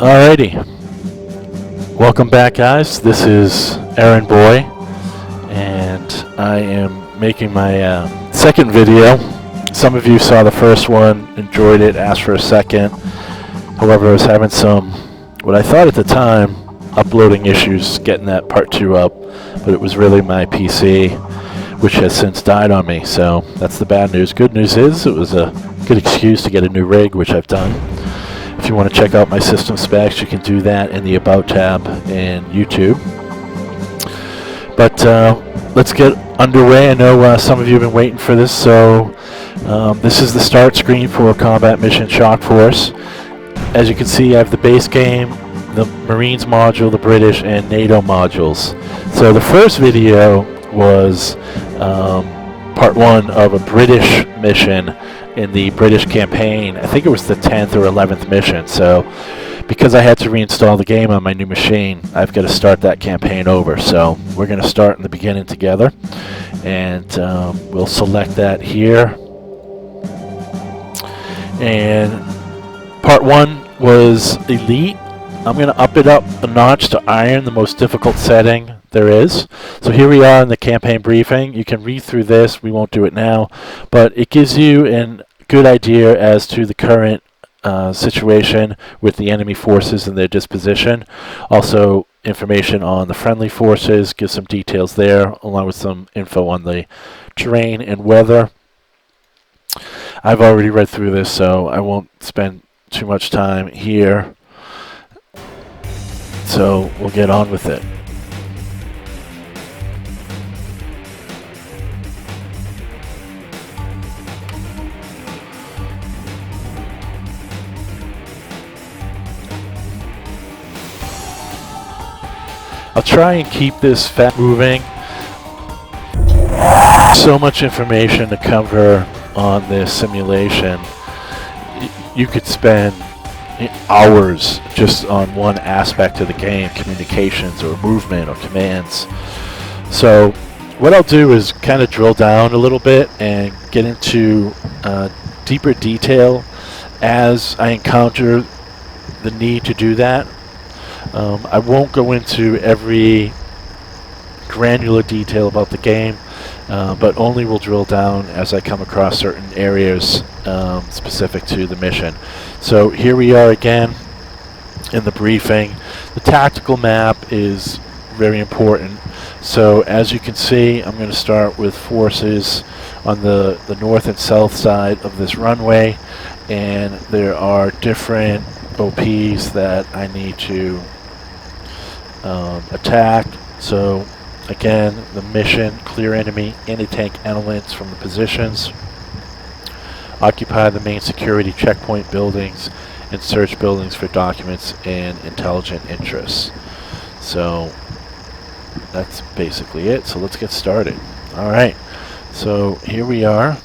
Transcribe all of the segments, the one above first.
Alrighty, welcome back, guys. This is Aaron Boy, and I am making my second video. Some of you saw the first one, enjoyed it, asked for a second. However, I was having some, what I thought at the time, uploading issues getting that part 2 up, but it was really my PC, which has since died on me. So that's the bad news. Good news is it was a good excuse to get a new rig, which I've done. If you want to check out my system specs, you can do that in the About tab in YouTube. But let's get underway. I know some of you have been waiting for this, so this is the start screen for Combat Mission Shock Force. As you can see, I have the base game, the Marines module, the British, and NATO modules. So the first video was part 1 of a British mission in the British campaign. I think it was the 10th or 11th mission. So because I had to reinstall the game on my new machine, I've got to start that campaign over. So we're going to start in the beginning together, and we'll select that here. And part 1 was Elite. I'm going to up it up a notch to Iron, the most difficult setting there is. So here we are in the campaign briefing. You can read through this. We won't do it now, but it gives you a good idea as to the current situation with the enemy forces and their disposition. Also, information on the friendly forces, gives some details there, along with some info on the terrain and weather. I've already read through this, so I won't spend too much time here. So we'll get on with it. I'll try and keep this fast moving. So much information to cover on this simulation. You could spend hours just on one aspect of the game, communications or movement or commands. So what I'll do is kind of drill down a little bit and get into deeper detail as I encounter the need to do that. I won't go into every granular detail about the game, but only will drill down as I come across certain areas specific to the mission. So here we are again in the briefing. The tactical map is very important. So as you can see, I'm going to start with forces on the north and south side of this runway, and there are different OPs that I need to attack. So again, the mission: clear enemy anti-tank elements from the positions, occupy the main security checkpoint buildings, and search buildings for documents and intelligent interests. So that's basically it. So let's get started. Alright, so here we are,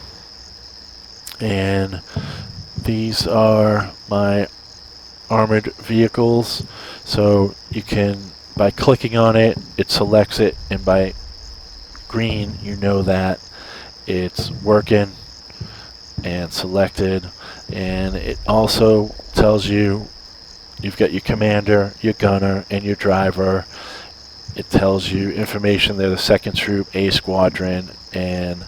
and these are my armored vehicles. So you can, by clicking on it, it selects it, and by green you know that it's working and selected. And it also tells you you've got your commander, your gunner, and your driver. It tells you information. They're the 2nd Troop, A Squadron, and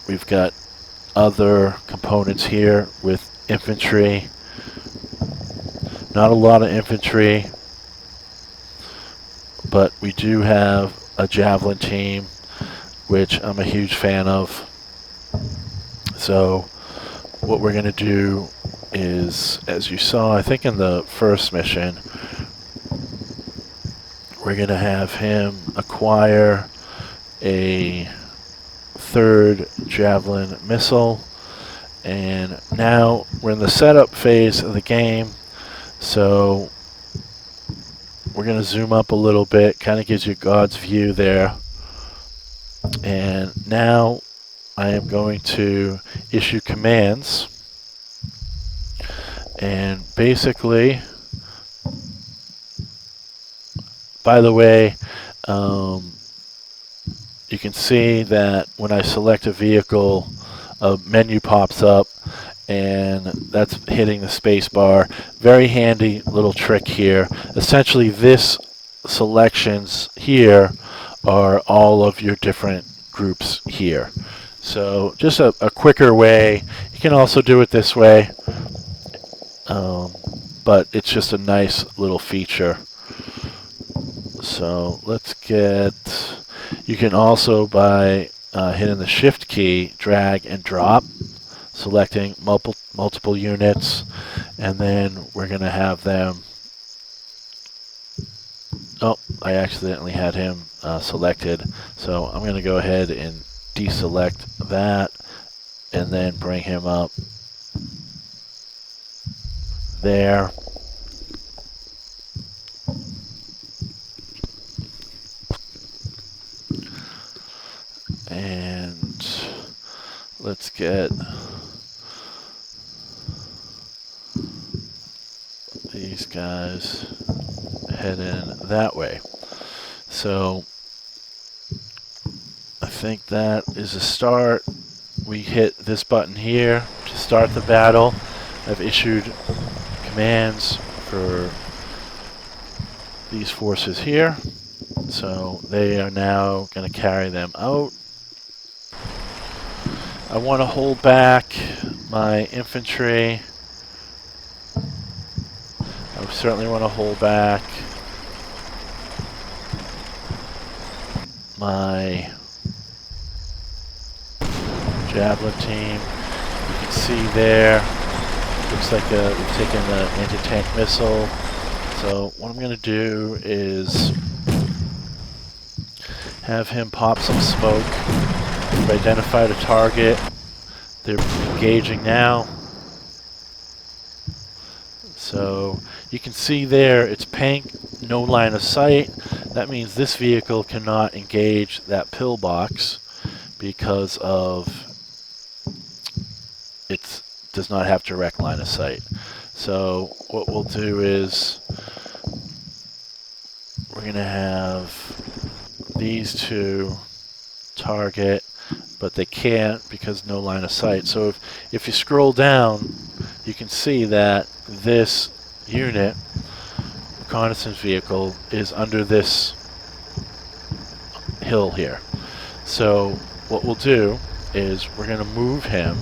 we've got other components here with infantry. Not a lot of infantry, but we do have a javelin team, which I'm a huge fan of. So what we're going to do is, as you saw, I think in the first mission, we're going to have him acquire a 3rd javelin missile. And now we're in the setup phase of the game. So we're going to zoom up a little bit, kind of gives you God's view there. And now I am going to issue commands. And basically, by the way, you can see that when I select a vehicle, a menu pops up, and that's hitting the space bar. Very handy little trick here. Essentially, this selections here are all of your different groups here. So just a quicker way. You can also do it this way, but it's just a nice little feature. So let's get, you can also, by hitting the shift key, drag and drop, selecting multiple units, and then we're going to have them, oh, I accidentally had him selected, so I'm going to go ahead and deselect that and then bring him up there. And let's get these guys heading that way. So I think that is a start. We hit this button here to start the battle. I've issued commands for these forces here, so they are now going to carry them out. I want to hold back my infantry. I certainly want to hold back my javelin team. You can see there, looks like we've taken the anti-tank missile. So what I'm going to do is have him pop some smoke. We've identified a target. They're engaging now. So you can see there, it's pink, no line of sight. That means this vehicle cannot engage that pillbox because of it does not have direct line of sight. So what we'll do is we're going to have these two target, but they can't because no line of sight. So if you scroll down, you can see that this unit, reconnaissance vehicle, is under this hill here. So what we'll do is we're going to move him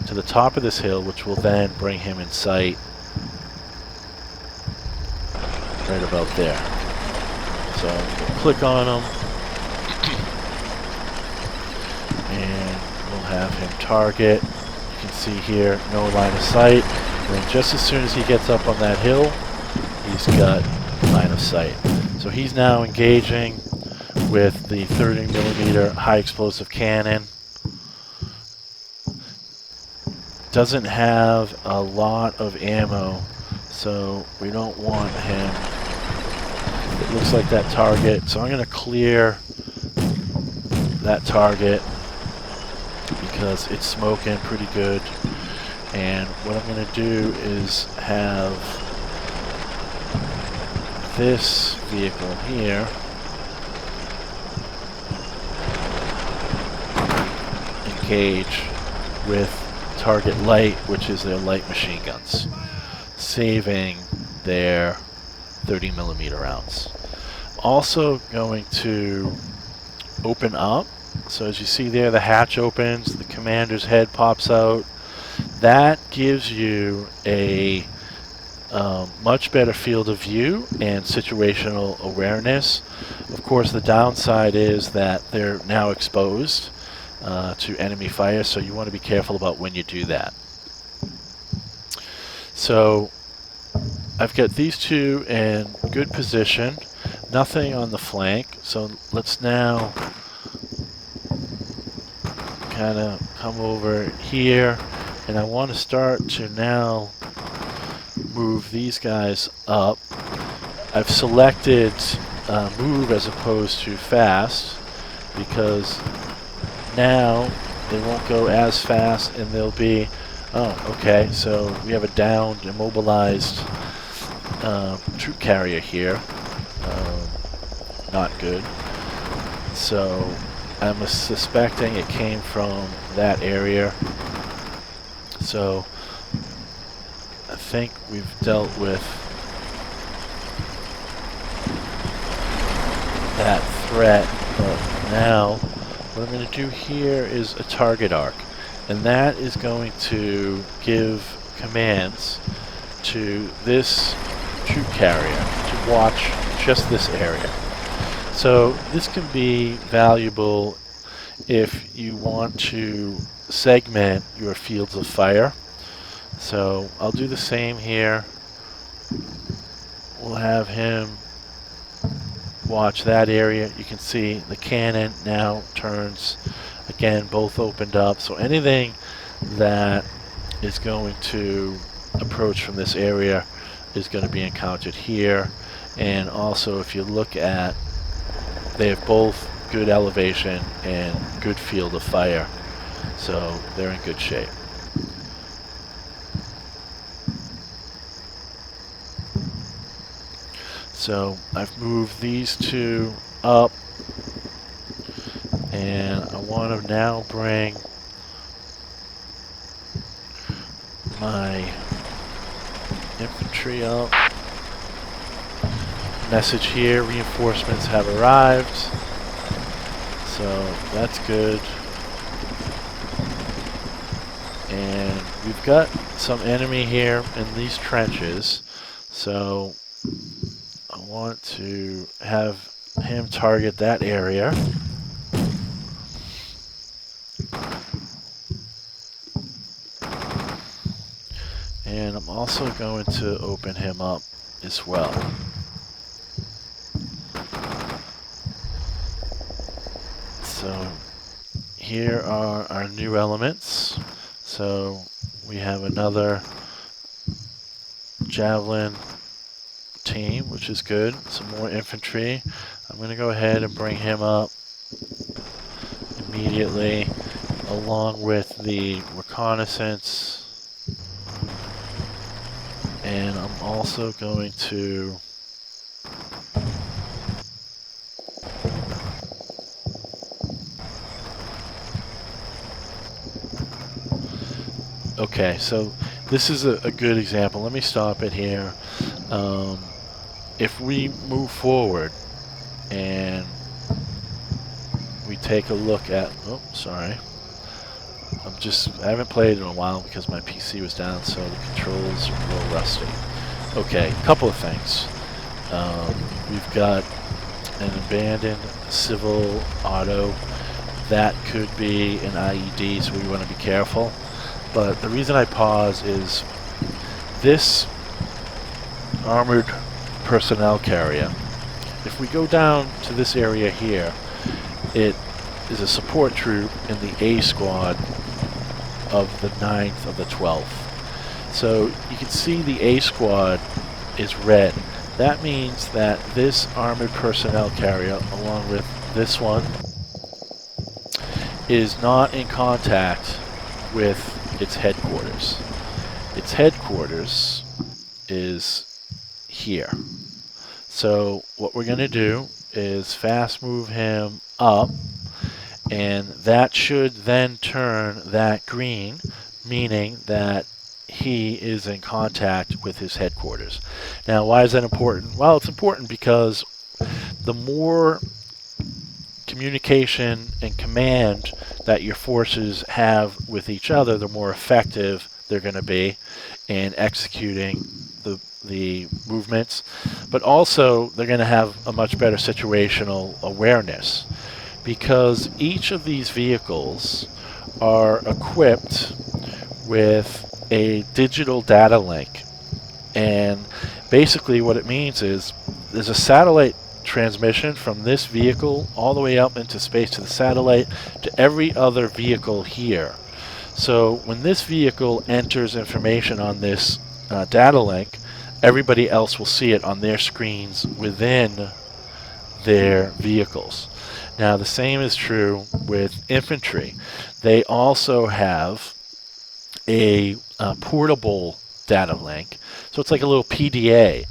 to the top of this hill, which will then bring him in sight right about there. So we'll click on him, and we'll have him target. You can see here, no line of sight. And then just as soon as he gets up on that hill, he's got line of sight. So he's now engaging with the 30mm high explosive cannon. Doesn't have a lot of ammo, so we don't want him. It looks like that target, so I'm going to clear that target because it's smoking pretty good. And what I'm going to do is have this vehicle here engage with target light, which is their light machine guns, saving their 30mm rounds. Also going to open up. So as you see there, the hatch opens, the commander's head pops out. That gives you a much better field of view and situational awareness. Of course, the downside is that they're now exposed to enemy fire, so you want to be careful about when you do that. So I've got these two in good position, nothing on the flank, so let's now kind of come over here, and I want to start to now move these guys up. I've selected move as opposed to fast because now they won't go as fast, and they'll be, oh, okay, so we have a downed, immobilized troop carrier here. Not good. So I'm suspecting it came from that area. So think we've dealt with that threat, but now what I'm going to do here is a target arc, and that is going to give commands to this troop carrier to watch just this area. So this can be valuable if you want to segment your fields of fire. So I'll do the same here. We'll have him watch that area. You can see the cannon now turns again, both opened up. So anything that is going to approach from this area is going to be encountered here. And also, if you look at, they have both good elevation and good field of fire, so they're in good shape. So I've moved these two up, and I want to now bring my infantry up. Message here, reinforcements have arrived, so that's good. And we've got some enemy here in these trenches, so I want to have him target that area. And I'm also going to open him up as well. So here are our new elements. So we have another javelin team, which is good. Some more infantry. I'm going to go ahead and bring him up immediately, along with the reconnaissance. And I'm also going to okay, so this is a good example. Let me stop it here. If we move forward and we take a look at, oh, sorry. I haven't played in a while because my PC was down, so the controls are a little rusty. Okay, a couple of things. We've got an abandoned civil auto. That could be an IED, so we want to be careful. But the reason I pause is this armored personnel carrier. If we go down to this area here, it is a support troop in the A squad of the 9th of the 12th. So you can see the A squad is red. That means that this armored personnel carrier, along with this one, is not in contact with its headquarters. Its headquarters is here. So what we're going to do is fast move him up, and that should then turn that green, meaning that he is in contact with his headquarters. Now, why is that important? Well, it's important because the more communication and command that your forces have with each other, the more effective they're going to be in executing the movements. But also, they're going to have a much better situational awareness, because each of these vehicles are equipped with a digital data link. And basically what it means is there's a satellite transmission from this vehicle all the way up into space to the satellite to every other vehicle here. So when this vehicle enters information on this data link, everybody else will see it on their screens within their vehicles. Now the same is true with infantry. They also have a portable data link. So it's like a little PDA,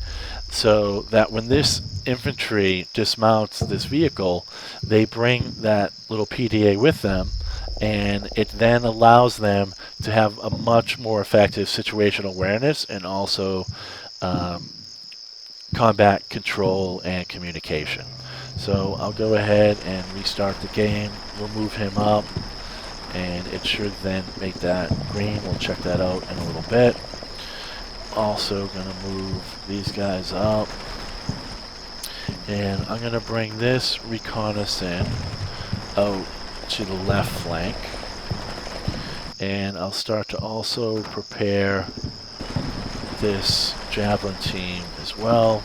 so that when this infantry dismounts this vehicle, they bring that little PDA with them, and it then allows them to have a much more effective situational awareness and also um, combat control and communication. So I'll go ahead and restart the game. We'll move him up, and it should then make that green. We'll check that out in a little bit. Also going to move these guys up, and I'm going to bring this reconnaissance out to the left flank, and I'll start to also prepare this javelin team as well.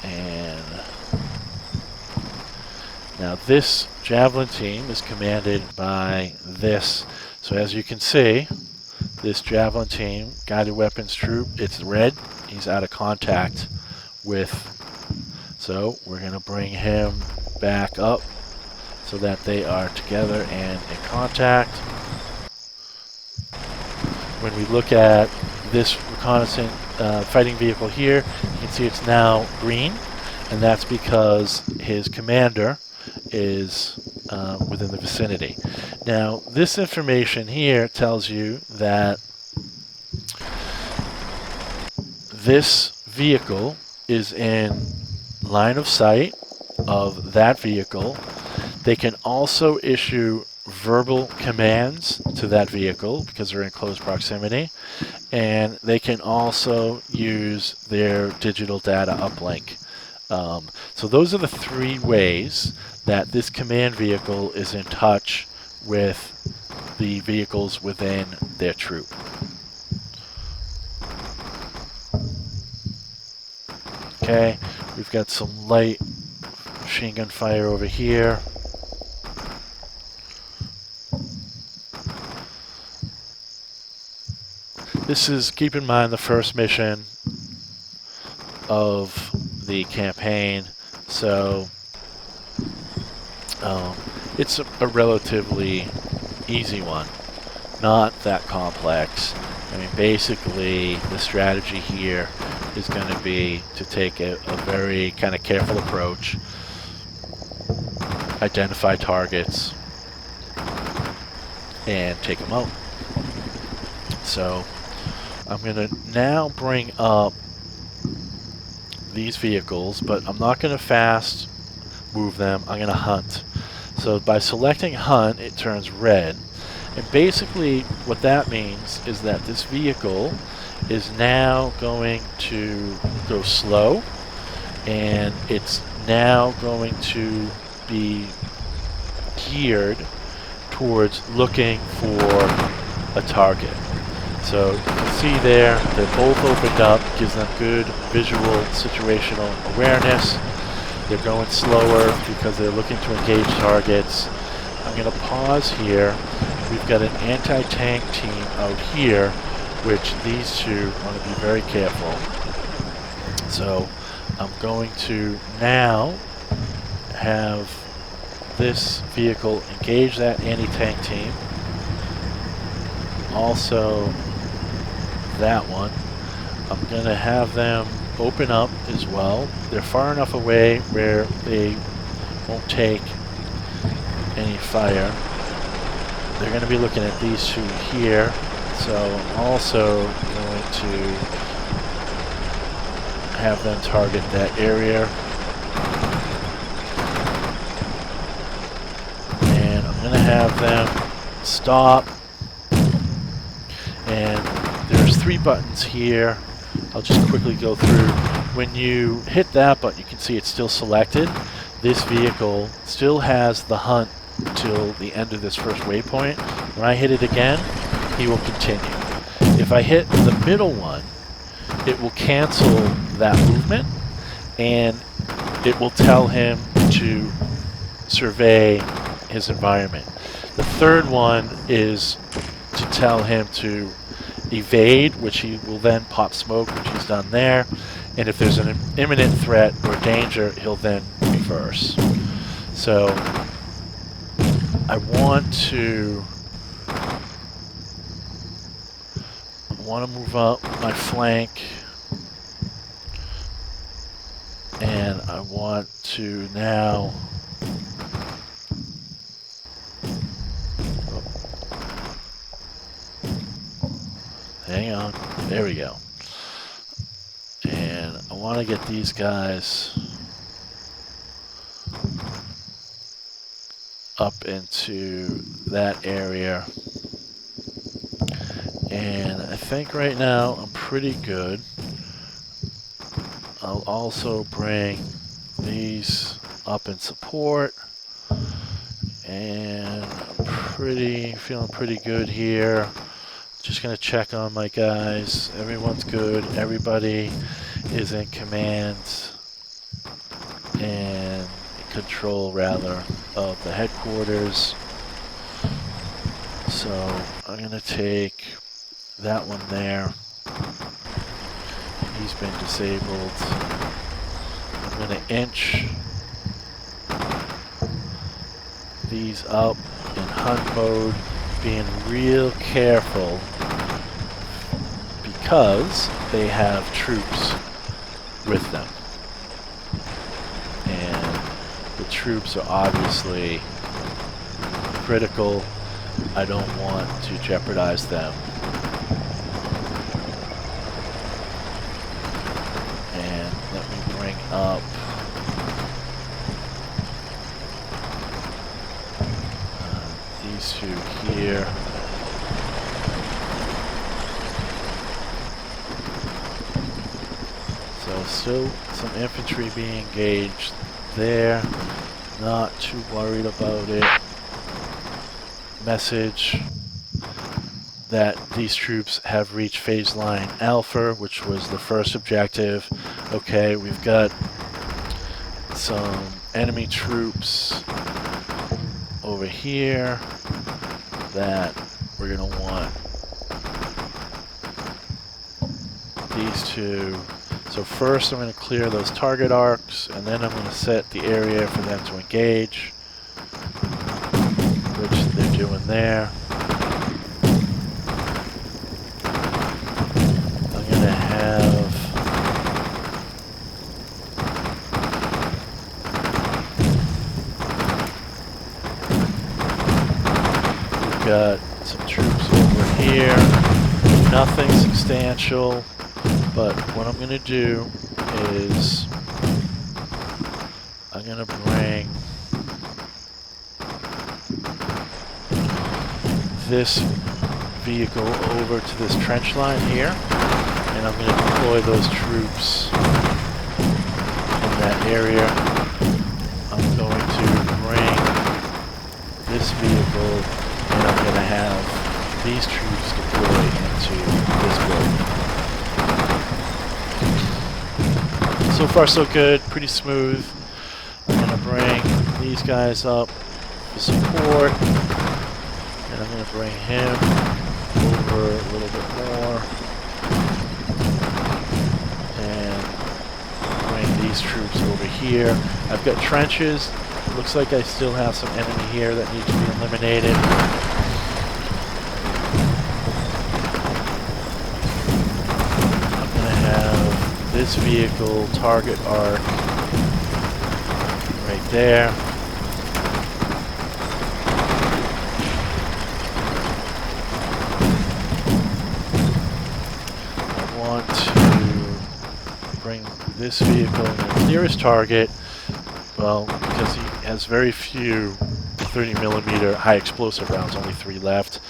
And now this javelin team is commanded by this. So as you can see, this javelin team, guided weapons troop, it's red. He's out of contact with. So we're going to bring him back up so that they are together and in contact. When we look at this reconnaissance fighting vehicle here, you can see it's now green, and that's because his commander is within the vicinity. Now, this information here tells you that this vehicle is in line of sight of that vehicle. They can also issue verbal commands to that vehicle because they're in close proximity, and they can also use their digital data uplink. So those are the three ways that this command vehicle is in touch with the vehicles within their troop. Okay, we've got some light machine gun fire over here. This is, keep in mind, the first mission of the campaign, so it's a relatively easy one, not that complex. I mean, basically, the strategy here is going to be to take a very kind of careful approach, identify targets, and take them out. So I'm going to now bring up these vehicles, but I'm not going to fast move them. I'm going to hunt. So by selecting hunt, it turns red. And basically what that means is that this vehicle is now going to go slow, and it's now going to be geared towards looking for a target. So you can see there, they're both opened up, gives them good visual situational awareness. They're going slower because they're looking to engage targets. I'm going to pause here. We've got an anti-tank team out here, which these two want to be very careful. So I'm going to now have this vehicle engage that anti-tank team. Also that one. I'm going to have them open up as well. They're far enough away where they won't take any fire. They're going to be looking at these two here. So I'm also going to have them target that area. And I'm going to have them stop. And there's 3 buttons here. I'll just quickly go through. When you hit that button, you can see it's still selected. This vehicle still has the hunt till the end of this first waypoint. When I hit it again, he will continue. If I hit the middle one, it will cancel that movement, and it will tell him to survey his environment. The third one is to tell him to evade, which he will then pop smoke, which he's done there. And if there's an imminent threat or danger, he'll then reverse. So I want to move up my flank. And I want to now hang on. There we go. And I want to get these guys up into that area. And I think right now I'm pretty good. I'll also bring these up in support. And I'm feeling pretty good here. Just gonna check on my guys. Everyone's good. Everybody is in command and control, rather, of the headquarters. So I'm gonna take that one there. He's been disabled. I'm gonna inch these up in hunt mode, being real careful because they have troops with them. And the troops are obviously critical. I don't want to jeopardize them. And let me bring up these two here. So still some infantry being engaged there. Not too worried about it. Message that these troops have reached phase line Alpha, which was the first objective. Okay, we've got some enemy troops over here that we're going to want these two. So first I'm going to clear those target arcs, and then I'm going to set the area for them to engage, which they're doing there. I'm going to have we've got some troops over here. Nothing substantial. But what I'm going to do is I'm going to bring this vehicle over to this trench line here, and I'm going to deploy those troops in that area. I'm going to bring this vehicle, and I'm going to have these troops deployed into this building. So far so good, pretty smooth. I'm going to bring these guys up for support, and I'm going to bring him over a little bit more, and bring these troops over here. I've got trenches. Looks like I still have some enemy here that need to be eliminated. This vehicle target arc right there. I want to bring this vehicle in the nearest target, well, because he has very few 30mm high explosive rounds, only 3 left.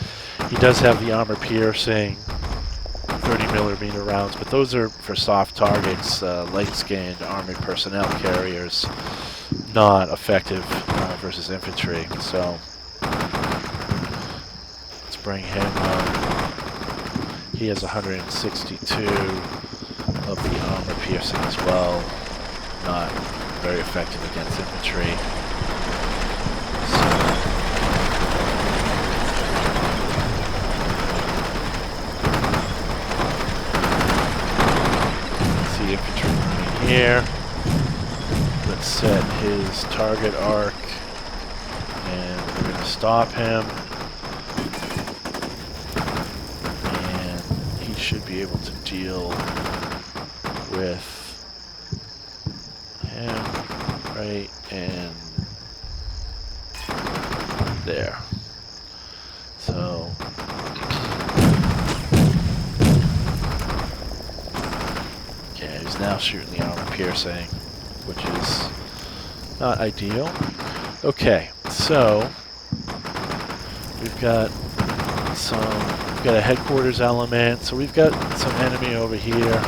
He does have the armor piercing 30mm rounds, but those are for soft targets, light-skinned armored personnel carriers, not effective versus infantry. So let's bring him up. He has 162 of the armor piercing as well, not very effective against infantry. Infantry here. Let's set his target arc, and we're going to stop him, and he should be able to deal with him right in there. So yeah, he's now shooting the armor piercing, which is not ideal. Okay, so we've got a headquarters element, so we've got some enemy over here.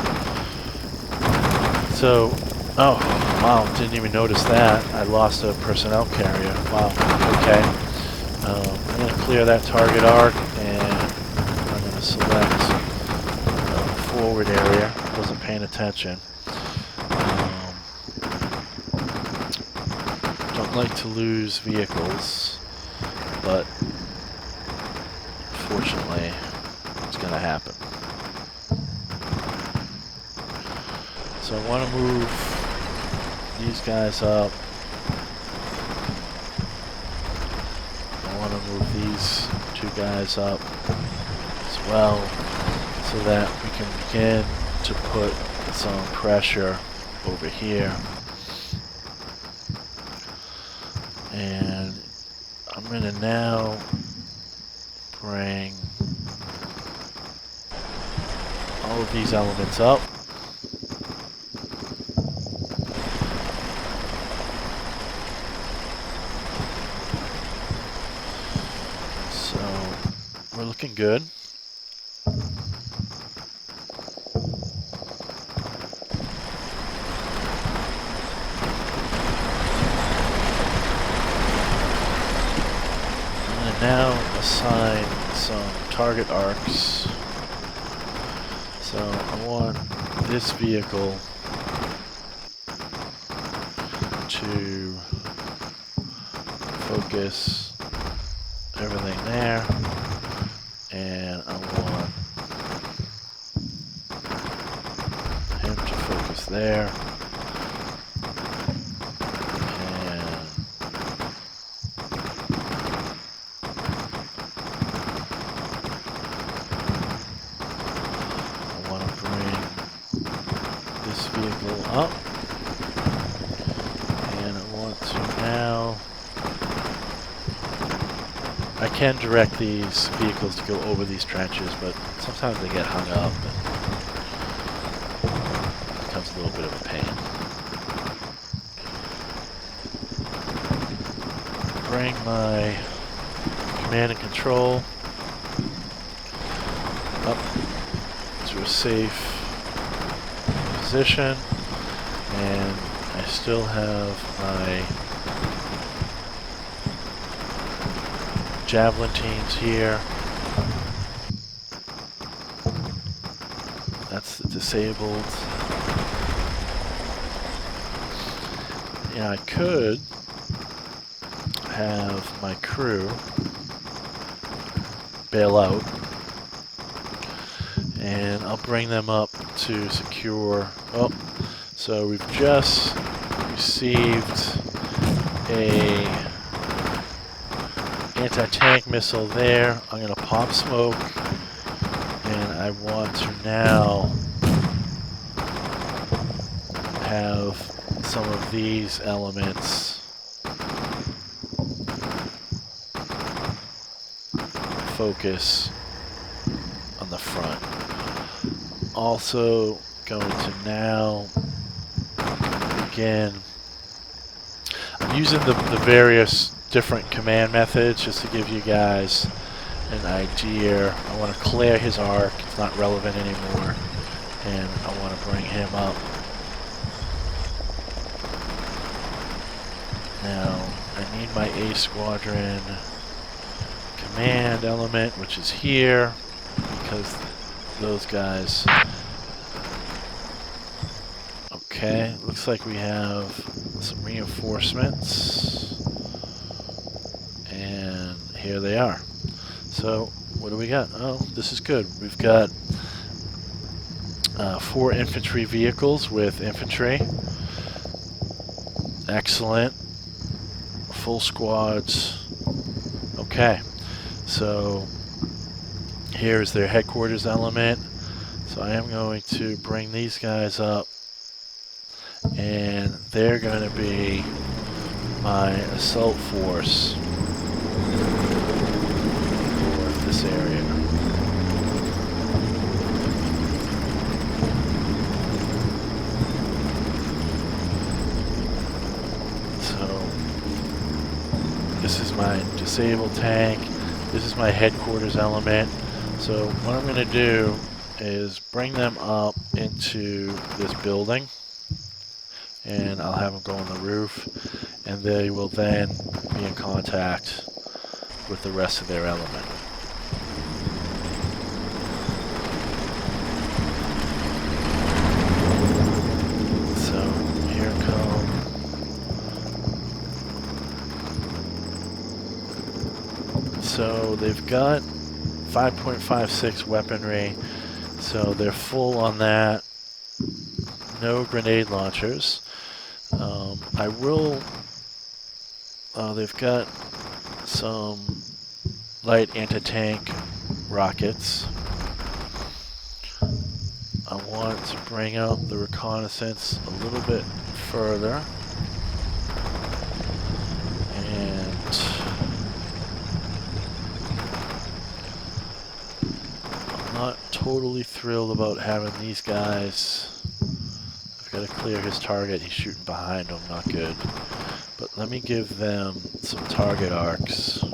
So, oh, wow, didn't even notice that. I lost a personnel carrier. Wow, okay. I'm going to clear that target arc, and I'm going to select forward area. Wasn't paying attention. Don't like to lose vehicles, but fortunately, it's going to happen. So I want to move these guys up. I want to move these two guys up as well, so that we can begin to put some pressure over here. And I'm going to now bring all of these elements up. So we're looking good. Now assign some target arcs. So I want this vehicle to focus everything there, and I want him to focus there. Vehicle up, and I want to now, I can direct these vehicles to go over these trenches, but sometimes they get hung up and it becomes a little bit of a pain. Bring my command and control up to a safe position, and I still have my javelin teams here. That's the disabled. Yeah, I could have my crew bail out, and I'll bring them up to secure. Oh, so we've just received a anti-tank missile there. I'm going to pop smoke, and I want to now have some of these elements focus on the front. Also going to now begin, I'm using the various different command methods just to give you guys an idea. I want to clear his arc, it's not relevant anymore, and I want to bring him up. Now I need my A squadron command element, which is here, because those guys. Okay, looks like we have some reinforcements, and here they are. So what do we got? Oh, this is good. We've got 4 infantry vehicles with infantry. Excellent. Full squads. Okay, so here's their headquarters element. So I am going to bring these guys up, and and they're going to be my assault force for this area. So this is my disabled tank. This is my headquarters element. So what I'm going to do is bring them up into this building, and I'll have them go on the roof, and they will then be in contact with the rest of their element. So here come. So they've got 5.56 weaponry, so they're full on that. No grenade launchers. They've got some light anti-tank rockets. I want to bring up the reconnaissance a little bit further. And I'm not totally thrilled about having these guys. I've got to clear his target. He's shooting behind him, not good. But let me give them some target arcs.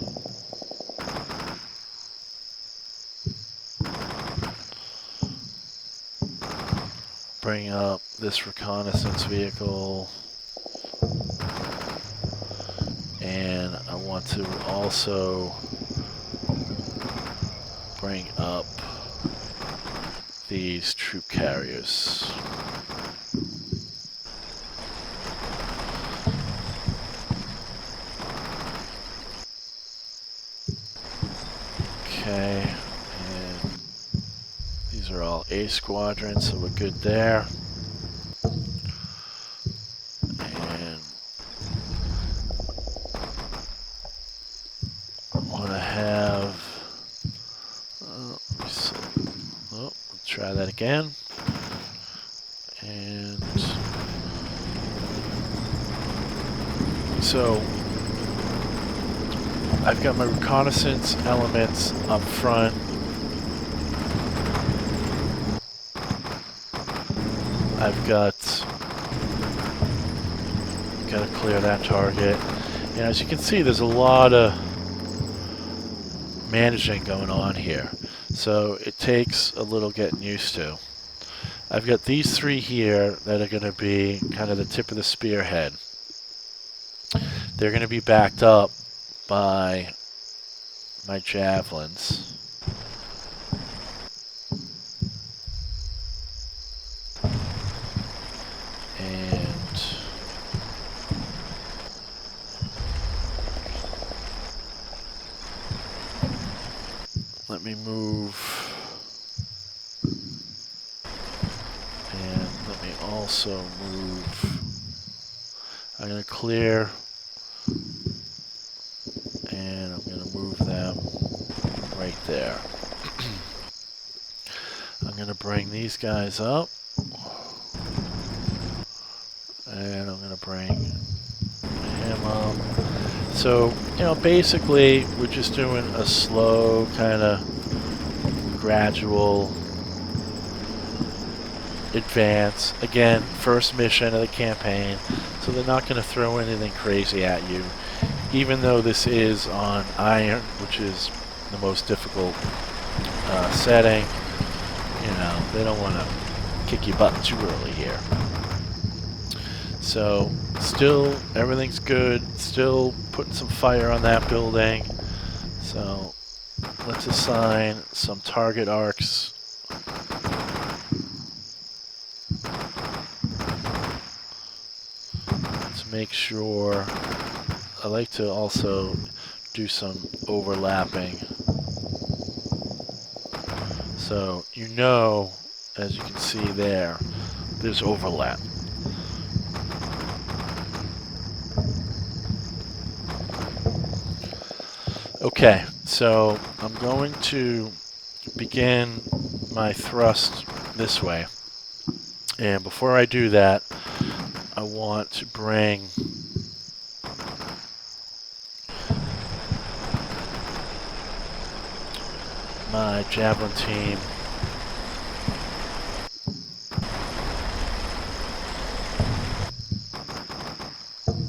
Bring up this reconnaissance vehicle. And I want to also bring up these troop carriers. Okay, and these are all A squadron, so we're good there. And I want to have, let's try that again. And so I've got my reconnaissance elements up front. I've got to clear that target. And as you can see, there's a lot of managing going on here. So it takes a little getting used to. I've got these three here that are going to be kind of the tip of the spearhead. They're going to be backed up by my javelins. And let me move. And let me also move. I'm going to clear. And I'm going to move them right there. I'm going to bring these guys up. And I'm going to bring him up. So, basically, we're just doing a slow, kind of gradual advance. Again, first mission of the campaign, so they're not going to throw anything crazy at you. Even though this is on iron, which is the most difficult setting, they don't want to kick your butt too early here. So, still, everything's good. Still putting some fire on that building. So, let's assign some target arcs. Let's make sure. I like to also do some overlapping. So, as you can see there, there's overlap. Okay, so I'm going to begin my thrust this way. And before I do that, I want to bring my javelin team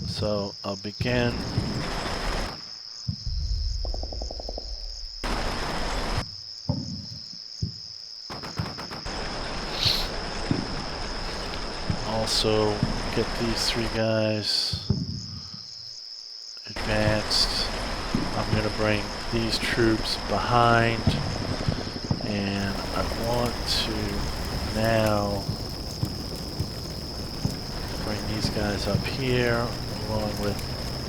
so I'll begin also get these three guys advanced. I'm going to bring these troops behind, and I want to now bring these guys up here along with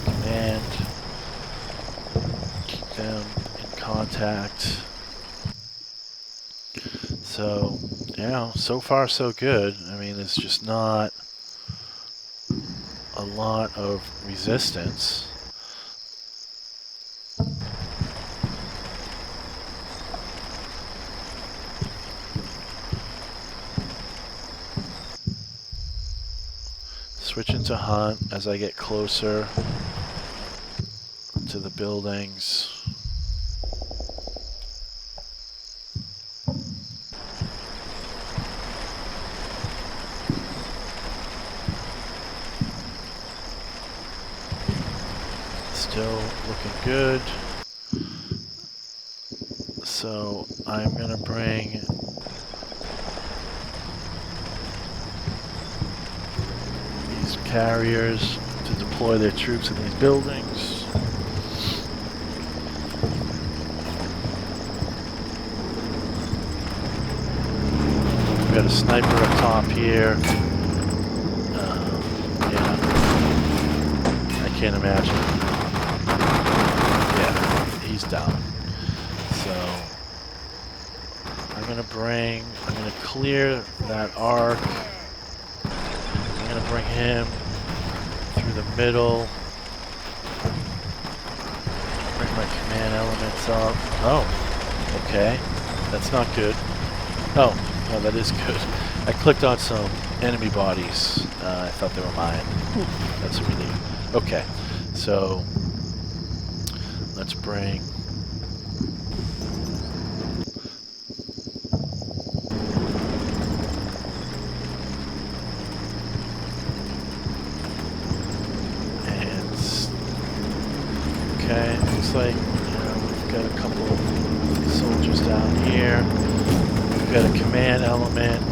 command, keep them in contact. So, yeah, so far so good. I mean, it's just not a lot of resistance. Switch into hunt as I get closer to the buildings. Still looking good. So I'm going to bring these carriers to deploy their troops in these buildings. We've got a sniper up top here. Yeah, I can't imagine. Yeah, he's down. So I'm going to clear that arc. I'm going to bring him through the middle. Bring my command elements up. Oh, okay. That's not good. Oh, no, that is good. I clicked on some enemy bodies. I thought they were mine. That's a relief. Okay, so let's bring looks like we've got a couple of soldiers down here. We've got a command element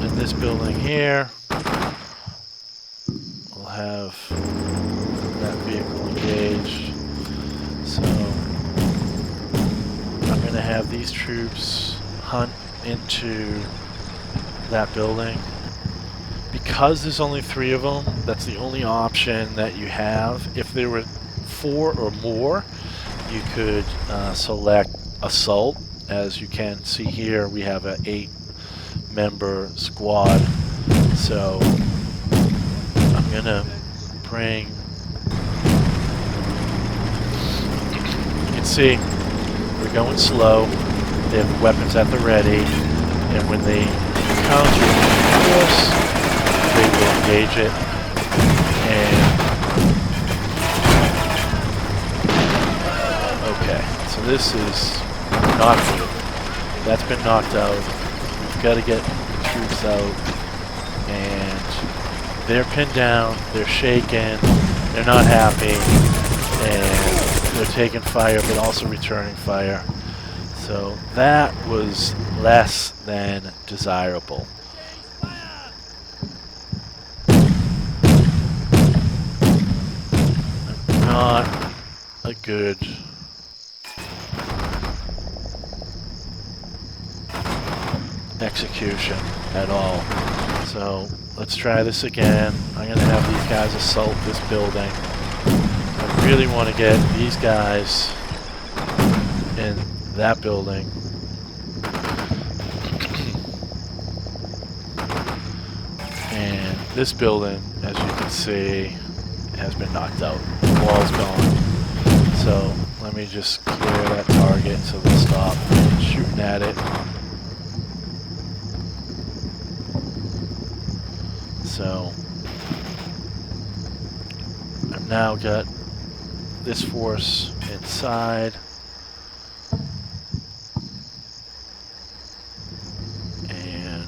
in this building here. We'll have that vehicle engaged. So I'm going to have these troops hunt into that building. Because there's only 3 of them, that's the only option that you have. If there were 4 or more, you could select assault. As you can see here, we have an 8-member squad. So I'm gonna bring, you can see we're going slow. They have weapons at the ready, and when they encounter force, they will engage it, and okay, so this is not good. That's been knocked out. We've got to get the troops out, and they're pinned down, they're shaken, they're not happy, and they're taking fire but also returning fire. So that was less than desirable. Not a good execution at all. So let's try this again. I'm going to have these guys assault this building. I really want to get these guys in that building. And this building, as you can see, has been knocked out. The wall's gone. So let me just clear that target so they'll stop shooting at it. So I've now got this force inside. And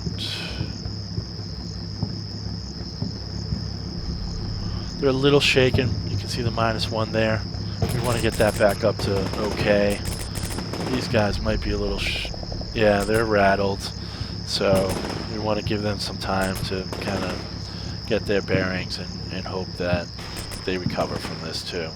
they're a little shaken. You can see the -1 there. We want to get that back up to okay. These guys might be a little, yeah, they're rattled. So we want to give them some time to kind of get their bearings and hope that they recover from this too.